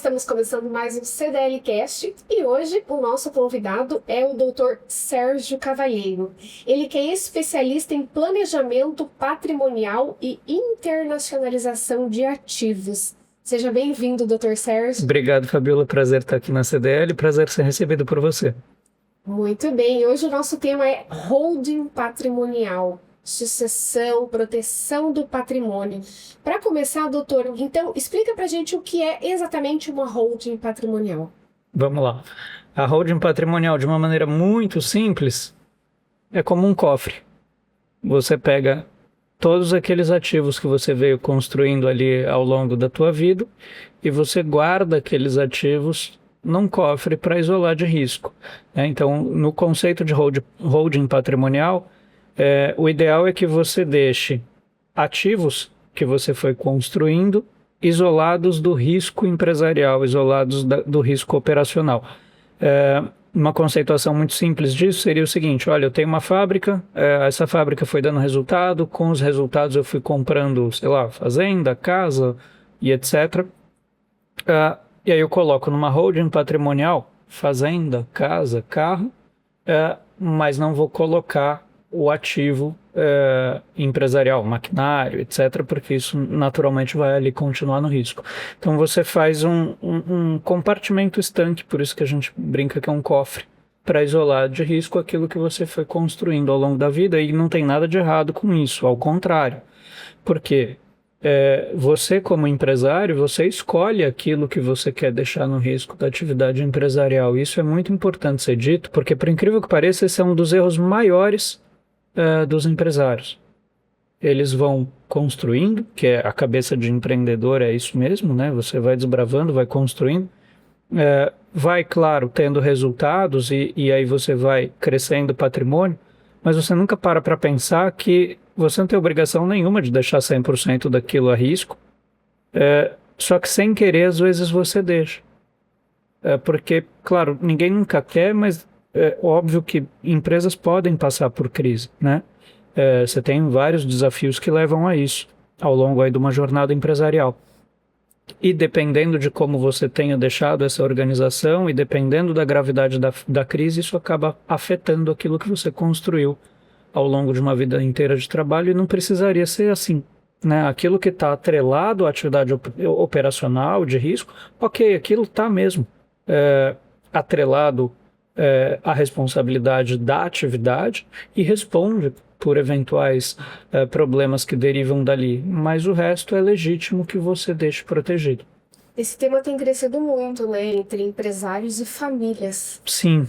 estamos começando mais um CDLcast e hoje o nosso convidado é o Dr. Sérgio Cavalheiro. Ele que é especialista em planejamento patrimonial e internacionalização de ativos. Seja bem-vindo, Dr. Sérgio. Obrigado, Fabiola. Prazer estar aqui na CDL. Prazer ser recebido por você. Muito bem. Hoje o nosso tema é holding patrimonial. Sucessão, proteção do patrimônio. Para começar, doutor, então explica para a gente o que é exatamente uma holding patrimonial. Vamos lá. A holding patrimonial, de uma maneira muito simples, é como um cofre. Você pega todos aqueles ativos que você veio construindo ali ao longo da tua vida e você guarda aqueles ativos num cofre para isolar de risco. Então, no conceito de holding patrimonial, o ideal é que você deixe ativos que você foi construindo isolados do risco empresarial, isolados do risco operacional. Uma conceituação muito simples disso seria o seguinte: olha, eu tenho uma fábrica, essa fábrica foi dando resultado, com os resultados eu fui comprando, sei lá, fazenda, casa e etc. E aí eu coloco numa holding patrimonial, fazenda, casa, carro, mas não vou colocar o ativo empresarial, maquinário, etc., porque isso naturalmente vai ali continuar no risco. Então você faz um compartimento estanque, por isso que a gente brinca que é um cofre, para isolar de risco aquilo que você foi construindo ao longo da vida, e não tem nada de errado com isso, ao contrário. Porque você, como empresário, você escolhe aquilo que você quer deixar no risco da atividade empresarial. Isso é muito importante ser dito, porque, por incrível que pareça, esse é um dos erros maiores dos empresários. Eles vão construindo, que é a cabeça de empreendedor, é isso mesmo, né? Você vai desbravando, vai construindo, vai, claro, tendo resultados e aí você vai crescendo o patrimônio, mas você nunca para pensar que você não tem obrigação nenhuma de deixar 100% daquilo a risco, só que sem querer, às vezes você deixa. Porque, claro, ninguém nunca quer, mas é óbvio que empresas podem passar por crise, né? Você tem vários desafios que levam a isso ao longo aí de uma jornada empresarial. E dependendo de como você tenha deixado essa organização e dependendo da gravidade da crise, isso acaba afetando aquilo que você construiu ao longo de uma vida inteira de trabalho, e não precisaria ser assim, né? Aquilo que está atrelado à atividade operacional de risco, ok, aquilo está mesmo atrelado a responsabilidade da atividade e responde por eventuais problemas que derivam dali, mas o resto é legítimo que você deixe protegido. Esse tema tem crescido muito, né, entre empresários e famílias. Sim,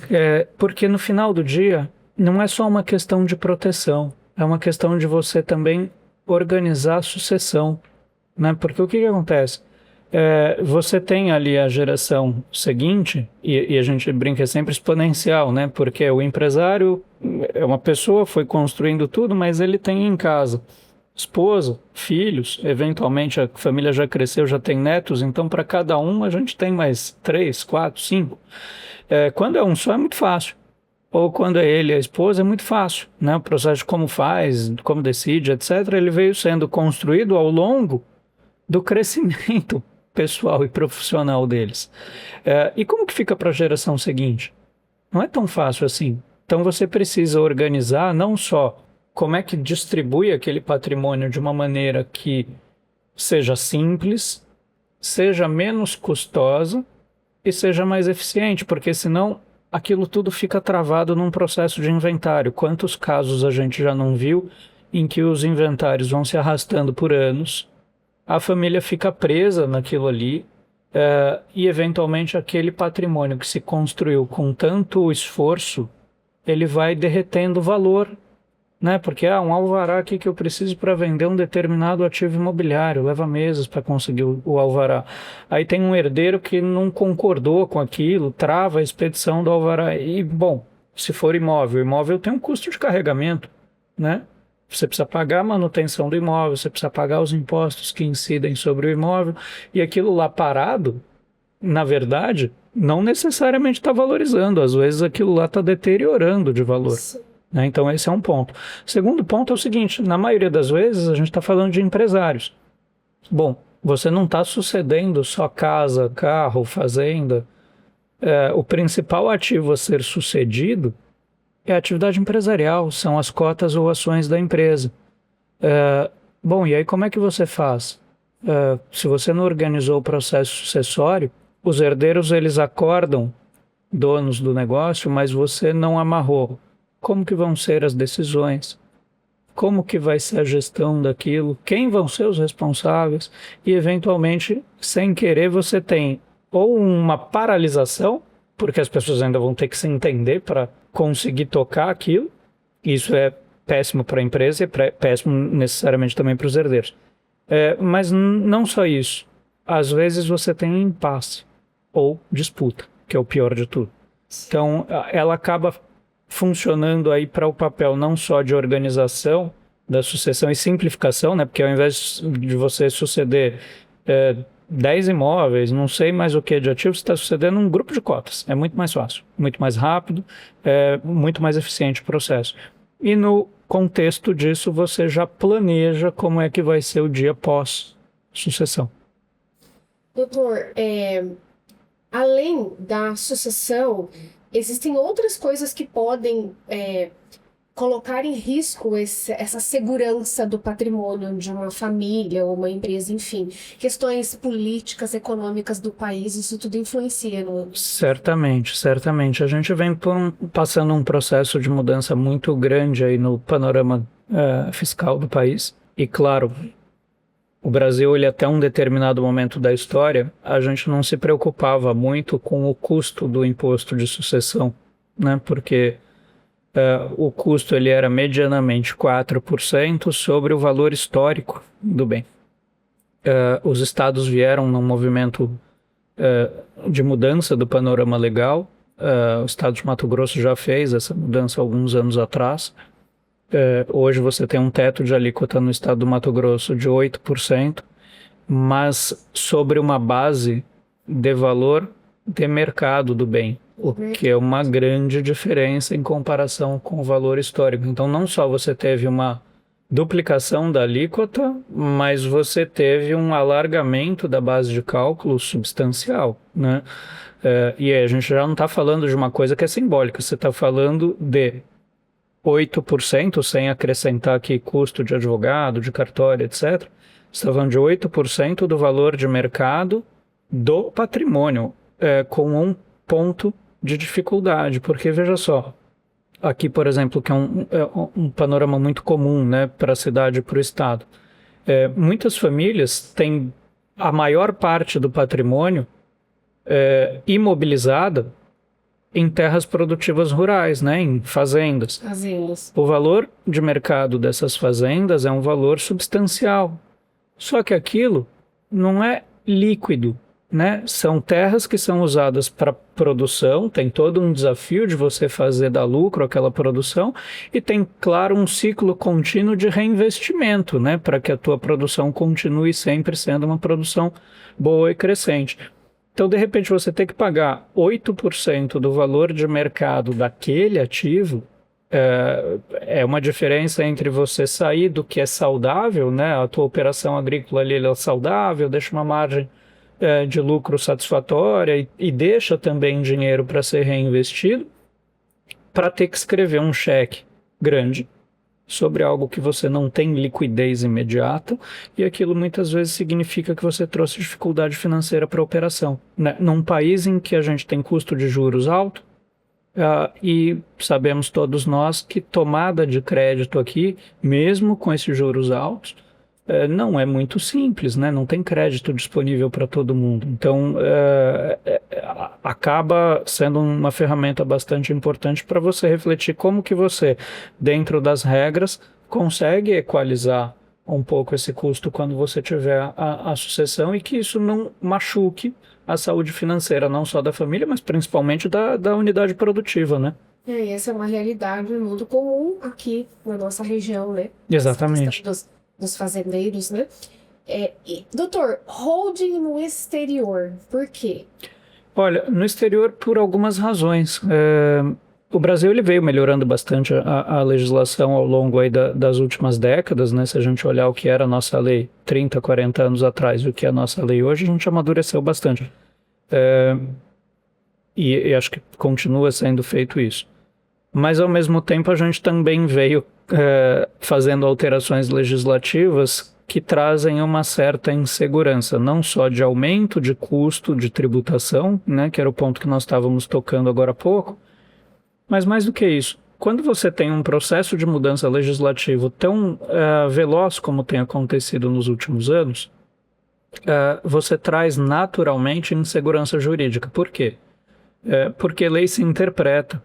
porque no final do dia não é só uma questão de proteção, é uma questão de você também organizar a sucessão, né? Porque o que acontece? Você tem ali a geração seguinte, e a gente brinca sempre exponencial, né? Porque o empresário é uma pessoa, foi construindo tudo, mas ele tem em casa esposa, filhos, eventualmente a família já cresceu, já tem netos, então para cada um a gente tem mais 3, 4, 5. Quando é um só é muito fácil, ou quando é ele e a esposa é muito fácil, né? O processo de como faz, como decide, etc., ele veio sendo construído ao longo do crescimento pessoal e profissional deles. E como que fica para a geração seguinte? Não é tão fácil assim. Então você precisa organizar não só como é que distribui aquele patrimônio de uma maneira que seja simples, seja menos custosa e seja mais eficiente, porque senão aquilo tudo fica travado num processo de inventário. Quantos casos a gente já não viu em que os inventários vão se arrastando por anos, a família fica presa naquilo ali, e eventualmente aquele patrimônio que se construiu com tanto esforço, ele vai derretendo valor, né? Porque um alvará aqui que eu preciso para vender um determinado ativo imobiliário, leva meses para conseguir o alvará. Aí tem um herdeiro que não concordou com aquilo, trava a expedição do alvará. E, bom, se for imóvel tem um custo de carregamento, né? Você precisa pagar a manutenção do imóvel, você precisa pagar os impostos que incidem sobre o imóvel, e aquilo lá parado, na verdade, não necessariamente está valorizando, às vezes aquilo lá está deteriorando de valor. Né? Então esse é um ponto. Segundo ponto é o seguinte: na maioria das vezes a gente está falando de empresários. Bom, Você não está sucedendo só casa, carro, fazenda. O principal ativo a ser sucedido é a atividade empresarial, são as cotas ou ações da empresa. Bom, e aí como é que você faz? Se você não organizou o processo sucessório, os herdeiros eles acordam donos do negócio, mas você não amarrou. Como que vão ser as decisões? Como que vai ser a gestão daquilo? Quem vão ser os responsáveis? E, eventualmente, sem querer, você tem ou uma paralisação, porque as pessoas ainda vão ter que se entender para conseguir tocar aquilo. Isso é péssimo para a empresa e é péssimo necessariamente também para os herdeiros. Mas não só isso. Às vezes você tem um impasse ou disputa, que é o pior de tudo. Então, ela acaba funcionando aí para o papel não só de organização da sucessão e simplificação, né? Porque ao invés de você suceder 10 imóveis, não sei mais o que de ativos, você está sucedendo um grupo de cotas. É muito mais fácil, muito mais rápido, muito mais eficiente o processo. E no contexto disso, você já planeja como é que vai ser o dia pós-sucessão. Doutor, além da sucessão, existem outras coisas que podem colocar em risco essa segurança do patrimônio de uma família ou uma empresa, enfim. Questões políticas, econômicas do país, isso tudo influencia no... Certamente, certamente. A gente vem passando um processo de mudança muito grande aí no panorama fiscal do país. E, claro, o Brasil, ele até um determinado momento da história, a gente não se preocupava muito com o custo do imposto de sucessão, né? Porque o custo ele era medianamente 4% sobre o valor histórico do bem. Os estados vieram num movimento de mudança do panorama legal. O estado de Mato Grosso já fez essa mudança alguns anos atrás. Hoje você tem um teto de alíquota no estado do Mato Grosso de 8%, mas sobre uma base de valor de mercado do bem, o que é uma grande diferença em comparação com o valor histórico. Então, não só você teve uma duplicação da alíquota, mas você teve um alargamento da base de cálculo substancial, né? E aí a gente já não está falando de uma coisa que é simbólica, você está falando de 8%, sem acrescentar aqui custo de advogado, de cartório, etc. Você está falando de 8% do valor de mercado do patrimônio, com um ponto de dificuldade, porque veja só, aqui, por exemplo, que é um panorama muito comum, né, para a cidade e para o estado, muitas famílias têm a maior parte do patrimônio imobilizada em terras produtivas rurais, né, em fazendas. O valor de mercado dessas fazendas é um valor substancial, só que aquilo não é líquido, né? São terras que são usadas para produção, tem todo um desafio de você fazer dar lucro aquela produção e tem, claro, um ciclo contínuo de reinvestimento, né? Para que a tua produção continue sempre sendo uma produção boa e crescente. Então, de repente, você tem que pagar 8% do valor de mercado daquele ativo. É uma diferença entre você sair do que é saudável, né? A tua operação agrícola ali é saudável, deixa uma margem de lucro satisfatória e deixa também dinheiro para ser reinvestido, para ter que escrever um cheque grande sobre algo que você não tem liquidez imediata, e aquilo muitas vezes significa que você trouxe dificuldade financeira para a operação, né? Num país em que a gente tem custo de juros alto, e sabemos todos nós que tomada de crédito aqui, mesmo com esses juros altos, não é muito simples, né? Não tem crédito disponível para todo mundo. Então, acaba sendo uma ferramenta bastante importante para você refletir como que você, dentro das regras, consegue equalizar um pouco esse custo quando você tiver a sucessão e que isso não machuque a saúde financeira, não só da família, mas principalmente da unidade produtiva, né? Essa é uma realidade muito comum aqui na nossa região, né? Exatamente. Dos fazendeiros, né? Doutor, holding no exterior, por quê? Olha, no exterior por algumas razões. O Brasil ele veio melhorando bastante a legislação ao longo aí das últimas décadas, né? Se a gente olhar o que era a nossa lei 30, 40 anos atrás e o que é a nossa lei hoje, a gente amadureceu bastante. E acho que continua sendo feito isso. Mas, ao mesmo tempo, a gente também veio fazendo alterações legislativas que trazem uma certa insegurança, não só de aumento de custo de tributação, né? Que era o ponto que nós estávamos tocando agora há pouco, mas mais do que isso, quando você tem um processo de mudança legislativo tão veloz como tem acontecido nos últimos anos, você traz naturalmente insegurança jurídica. Por quê? Porque lei se interpreta.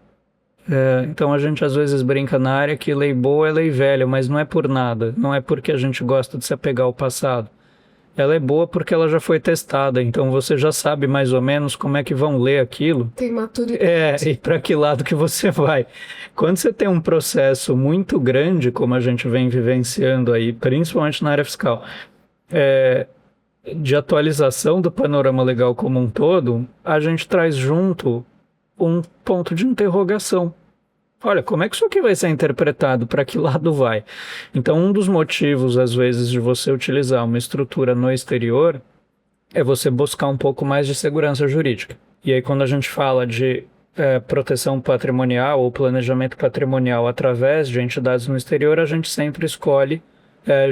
Então a gente às vezes brinca na área que lei boa é lei velha, mas não é por nada. Não é porque a gente gosta de se apegar ao passado. Ela é boa porque ela já foi testada, então você já sabe mais ou menos como é que vão ler aquilo. Tem maturidade. E para que lado que você vai. Quando você tem um processo muito grande, como a gente vem vivenciando aí, principalmente na área fiscal, de atualização do panorama legal como um todo, a gente traz junto um ponto de interrogação. Olha, como é que isso aqui vai ser interpretado? Para que lado vai? Então, um dos motivos, às vezes, de você utilizar uma estrutura no exterior é você buscar um pouco mais de segurança jurídica. E aí, quando a gente fala de proteção patrimonial ou planejamento patrimonial através de entidades no exterior, a gente sempre escolhe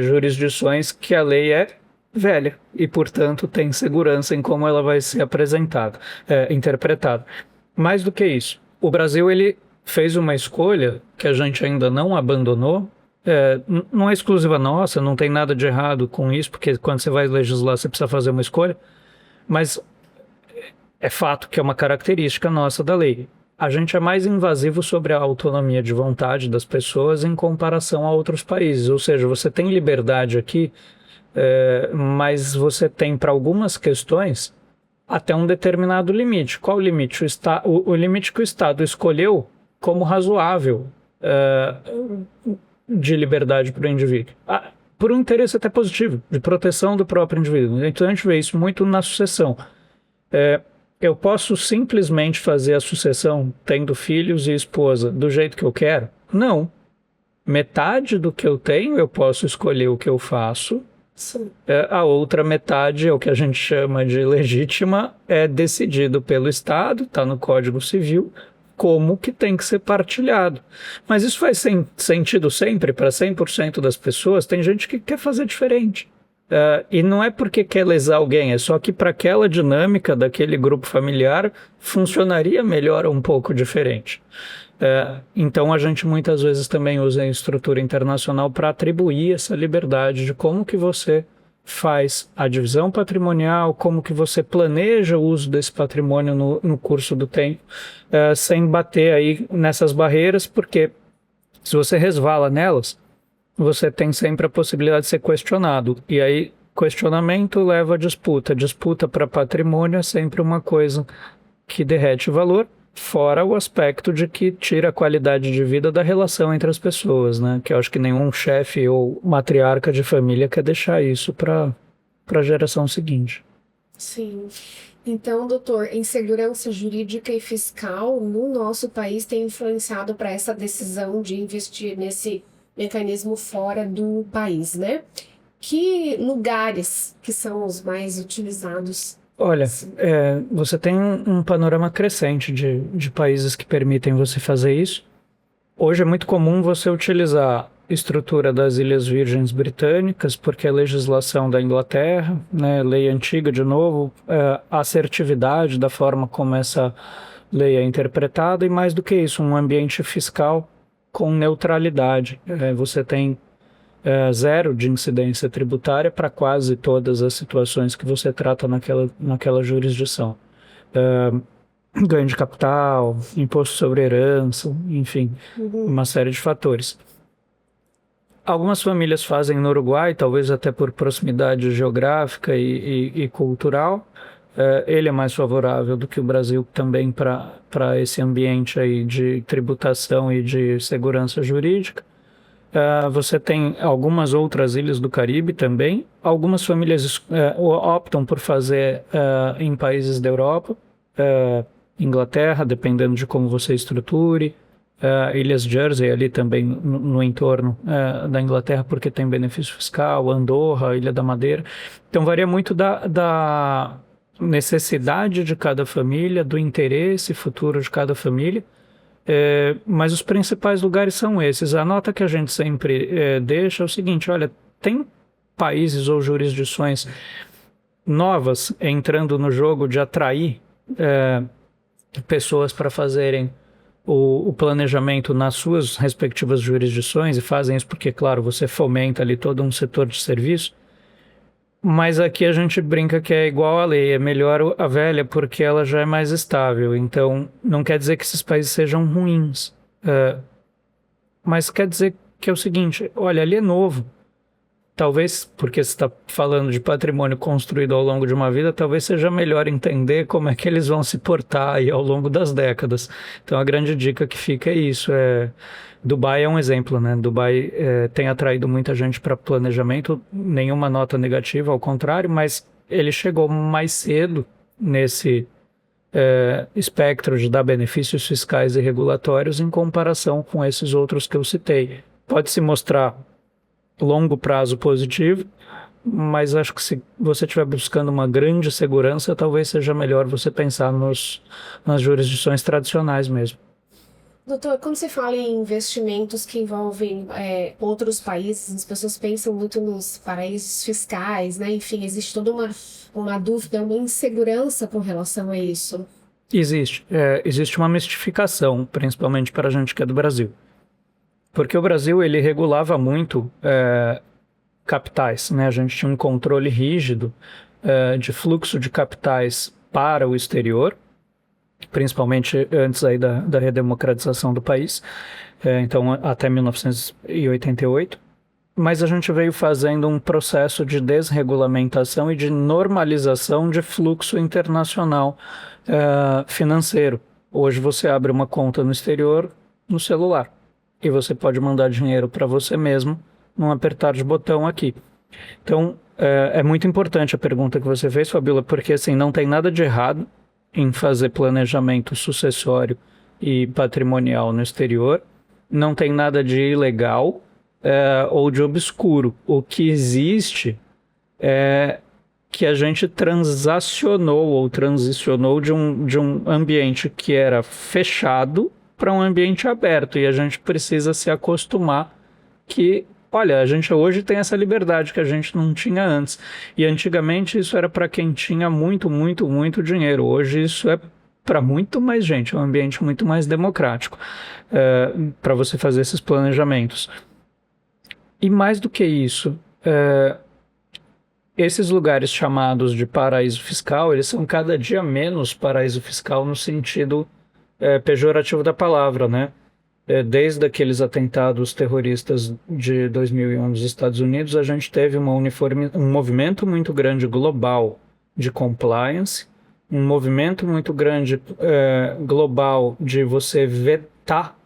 jurisdições que a lei é velha e, portanto, tem segurança em como ela vai ser apresentada, interpretada. Mais do que isso, o Brasil, ele fez uma escolha que a gente ainda não abandonou. Não é exclusiva nossa, não tem nada de errado com isso, porque quando você vai legislar você precisa fazer uma escolha, mas é fato que é uma característica nossa da lei. A gente é mais invasivo sobre a autonomia de vontade das pessoas em comparação a outros países, ou seja, você tem liberdade aqui, mas você tem para algumas questões até um determinado limite. Qual o limite? O limite que o Estado escolheu como razoável de liberdade para o indivíduo. Por um interesse até positivo, de proteção do próprio indivíduo. Então a gente vê isso muito na sucessão. Eu posso simplesmente fazer a sucessão tendo filhos e esposa do jeito que eu quero? Não. Metade do que eu tenho eu posso escolher o que eu faço. A outra metade, é o que a gente chama de legítima, é decidido pelo Estado, está no Código Civil, como que tem que ser partilhado. Mas isso faz sentido sempre para 100% das pessoas? Tem gente que quer fazer diferente. E não é porque quer lesar alguém, é só que para aquela dinâmica daquele grupo familiar funcionaria melhor um pouco diferente. Então a gente muitas vezes também usa a estrutura internacional para atribuir essa liberdade de como que você faz a divisão patrimonial, como que você planeja o uso desse patrimônio no curso do tempo, sem bater aí nessas barreiras, porque se você resvala nelas, você tem sempre a possibilidade de ser questionado. E aí, questionamento leva a disputa. Disputa para patrimônio é sempre uma coisa que derrete valor, fora o aspecto de que tira a qualidade de vida da relação entre as pessoas, né? Que eu acho que nenhum chefe ou matriarca de família quer deixar isso para a geração seguinte. Sim. Então, doutor, insegurança jurídica e fiscal no nosso país tem influenciado para essa decisão de investir nesse mecanismo fora do país, né? Que lugares que são os mais utilizados? Olha, você tem um panorama crescente de países que permitem você fazer isso. Hoje é muito comum você utilizar a estrutura das Ilhas Virgens Britânicas, porque a legislação da Inglaterra, né, lei antiga de novo, a assertividade da forma como essa lei é interpretada, e mais do que isso, um ambiente fiscal com neutralidade. Você tem zero de incidência tributária para quase todas as situações que você trata naquela jurisdição. Ganho de capital, imposto sobre herança, enfim, uma série de fatores. Algumas famílias fazem no Uruguai, talvez até por proximidade geográfica e cultural. Ele é mais favorável do que o Brasil também para esse ambiente aí de tributação e de segurança jurídica. Você tem algumas outras ilhas do Caribe também. Algumas famílias optam por fazer em países da Europa, Inglaterra, dependendo de como você estruture, Ilhas Jersey ali também no entorno da Inglaterra, porque tem benefício fiscal, Andorra, Ilha da Madeira. Então varia muito da necessidade de cada família, do interesse futuro de cada família, mas os principais lugares são esses. A nota que a gente sempre deixa é o seguinte: olha, tem países ou jurisdições novas entrando no jogo de atrair pessoas para fazerem o planejamento nas suas respectivas jurisdições, e fazem isso porque, claro, você fomenta ali todo um setor de serviço, mas aqui a gente brinca que é igual à lei, é melhor a velha porque ela já é mais estável. Então não quer dizer que esses países sejam ruins, mas quer dizer que é o seguinte: olha, ali é novo. Talvez, porque você está falando de patrimônio construído ao longo de uma vida, talvez seja melhor entender como é que eles vão se portar aí ao longo das décadas. Então a grande dica que fica é isso. Dubai é um exemplo, né? Dubai tem atraído muita gente para planejamento, nenhuma nota negativa, ao contrário, mas ele chegou mais cedo nesse espectro de dar benefícios fiscais e regulatórios em comparação com esses outros que eu citei. Pode se mostrar longo prazo positivo, mas acho que se você estiver buscando uma grande segurança, talvez seja melhor você pensar nas jurisdições tradicionais mesmo. Doutor, quando você fala em investimentos que envolvem outros países, as pessoas pensam muito nos paraísos fiscais, né? Enfim, existe toda uma dúvida, uma insegurança com relação a isso. Existe uma mistificação, principalmente para a gente que é do Brasil. Porque o Brasil, ele regulava muito capitais, né? A gente tinha um controle rígido de fluxo de capitais para o exterior, principalmente antes aí da redemocratização do país, então até 1988. Mas a gente veio fazendo um processo de desregulamentação e de normalização de fluxo internacional financeiro. Hoje você abre uma conta no exterior no celular. E você pode mandar dinheiro para você mesmo num apertar de botão aqui. Então, é muito importante a pergunta que você fez, Fabíola, porque assim, não tem nada de errado em fazer planejamento sucessório e patrimonial no exterior, não tem nada de ilegal ou de obscuro. O que existe é que a gente transacionou ou transicionou de um ambiente que era fechado para um ambiente aberto, e a gente precisa se acostumar que, olha, a gente hoje tem essa liberdade que a gente não tinha antes, e antigamente isso era para quem tinha muito, muito, muito dinheiro. Hoje isso é para muito mais gente, é um ambiente muito mais democrático para você fazer esses planejamentos. E mais do que isso, esses lugares chamados de paraíso fiscal, eles são cada dia menos paraíso fiscal no sentido pejorativo da palavra, né? Desde aqueles atentados terroristas de 2001 nos Estados Unidos, a gente teve um movimento muito grande global de compliance, um movimento muito grande global de você vetar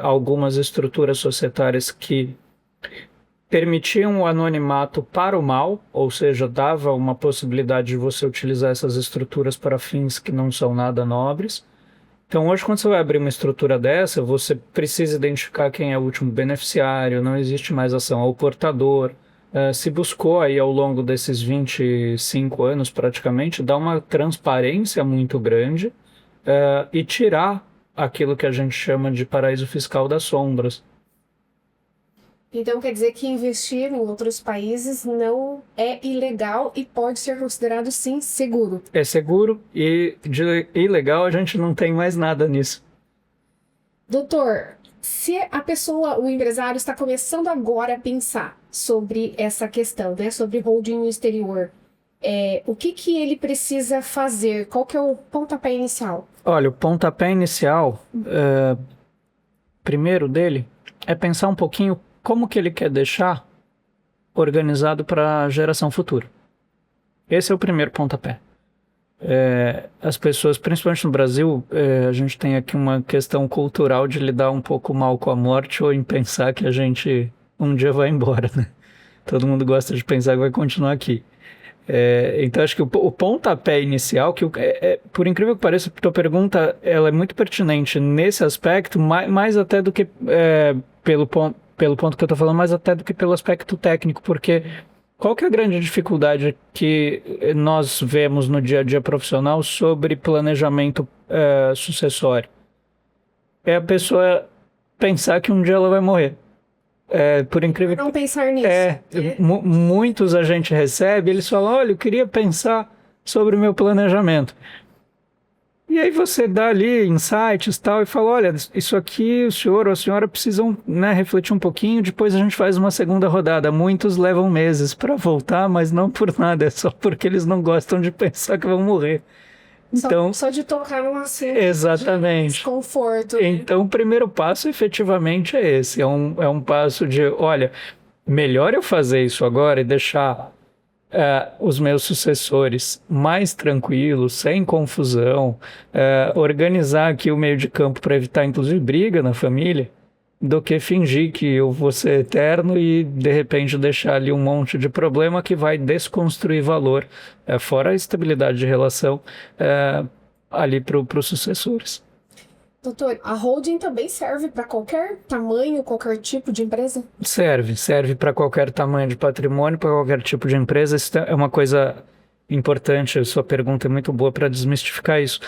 algumas estruturas societárias que permitiam o anonimato para o mal, ou seja, dava uma possibilidade de você utilizar essas estruturas para fins que não são nada nobres. Então hoje, quando você vai abrir uma estrutura dessa, você precisa identificar quem é o último beneficiário, não existe mais ação ao portador. Se buscou aí ao longo desses 25 anos praticamente, dar uma transparência muito grande e tirar aquilo que a gente chama de paraíso fiscal das sombras. Então quer dizer que investir em outros países não é ilegal e pode ser considerado, sim, seguro. É seguro, e de ilegal a gente não tem mais nada nisso. Doutor, se a pessoa, o empresário, está começando agora a pensar sobre essa questão, né, sobre holding no exterior, o que ele precisa fazer? Qual que é o pontapé inicial? Olha, o pontapé inicial, primeiro dele, é pensar um pouquinho como que ele quer deixar organizado para a geração futura. Esse é o primeiro pontapé. As pessoas, principalmente no Brasil, a gente tem aqui uma questão cultural de lidar um pouco mal com a morte ou em pensar que a gente um dia vai embora, né? Todo mundo gosta de pensar que vai continuar aqui. Então, acho que o pontapé inicial, por incrível que pareça, a tua pergunta ela é muito pertinente nesse aspecto, mais até do que pelo ponto que eu estou falando, mais até do que pelo aspecto técnico, porque qual que é a grande dificuldade que nós vemos no dia a dia profissional sobre planejamento sucessório? É a pessoa pensar que um dia ela vai morrer. Por incrível Não pensar nisso. Muitos a gente recebe, eles falam, olha, eu queria pensar sobre o meu planejamento. E aí você dá ali insights e tal, e fala, olha, isso aqui o senhor ou a senhora precisam, né, refletir um pouquinho, depois a gente faz uma segunda rodada. Muitos levam meses para voltar, mas não por nada, é só porque eles não gostam de pensar que vão morrer. Então, só de tocar num assunto exatamente. De desconforto. Então, o primeiro passo efetivamente é esse. É um passo de, olha, melhor eu fazer isso agora e deixar os meus sucessores mais tranquilos, sem confusão, organizar aqui o meio de campo para evitar, inclusive, briga na família, do que fingir que eu vou ser eterno e, de repente, deixar ali um monte de problema que vai desconstruir valor, fora a estabilidade de relação, ali para os sucessores. Doutor, a holding também serve para qualquer tamanho, qualquer tipo de empresa? Serve para qualquer tamanho de patrimônio, para qualquer tipo de empresa. Isso é uma coisa importante, a sua pergunta é muito boa para desmistificar isso.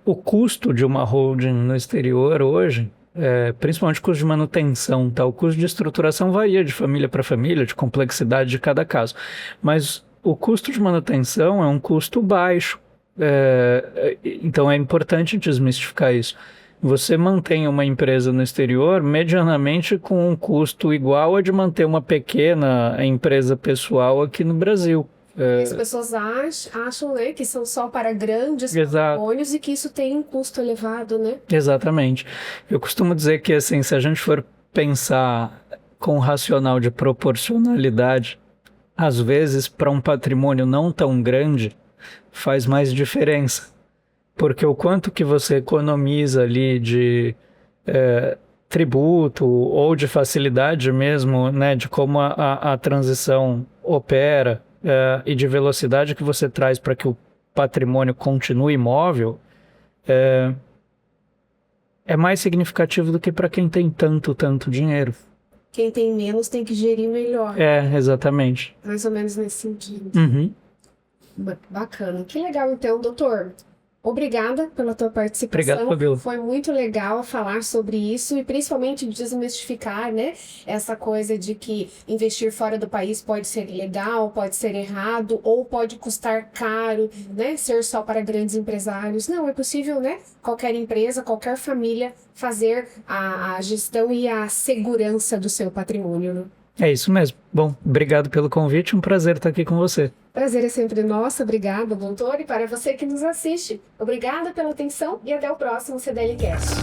O custo de uma holding no exterior hoje, principalmente o custo de manutenção, tá? O custo de estruturação varia de família para família, de complexidade de cada caso. Mas o custo de manutenção é um custo baixo. Então é importante desmistificar isso. Você mantém uma empresa no exterior medianamente com um custo igual a de manter uma pequena empresa pessoal aqui no Brasil. As pessoas acham, né, que são só para grandes patrimônios e que isso tem um custo elevado, né? Exatamente. Eu costumo dizer que, assim, se a gente for pensar com o racional de proporcionalidade, às vezes, para um patrimônio não tão grande, faz mais diferença. Porque o quanto que você economiza ali de tributo ou de facilidade mesmo, né, de como a transição opera e de velocidade que você traz para que o patrimônio continue imóvel, é mais significativo do que para quem tem tanto dinheiro. Quem tem menos tem que gerir melhor. Exatamente. Mais ou menos nesse sentido. Uhum. Bacana. Que legal, então, doutor. Obrigada pela tua participação. Obrigado, Fabíola. Foi muito legal falar sobre isso e principalmente desmistificar, né, essa coisa de que investir fora do país pode ser legal, pode ser errado ou pode custar caro, né, ser só para grandes empresários. Não, é possível, né, qualquer empresa, qualquer família fazer a gestão e a segurança do seu patrimônio, né? É isso mesmo. Bom, obrigado pelo convite, um prazer estar aqui com você. Prazer é sempre nosso, obrigada, doutor. E para você que nos assiste, obrigada pela atenção e até o próximo CDLcast.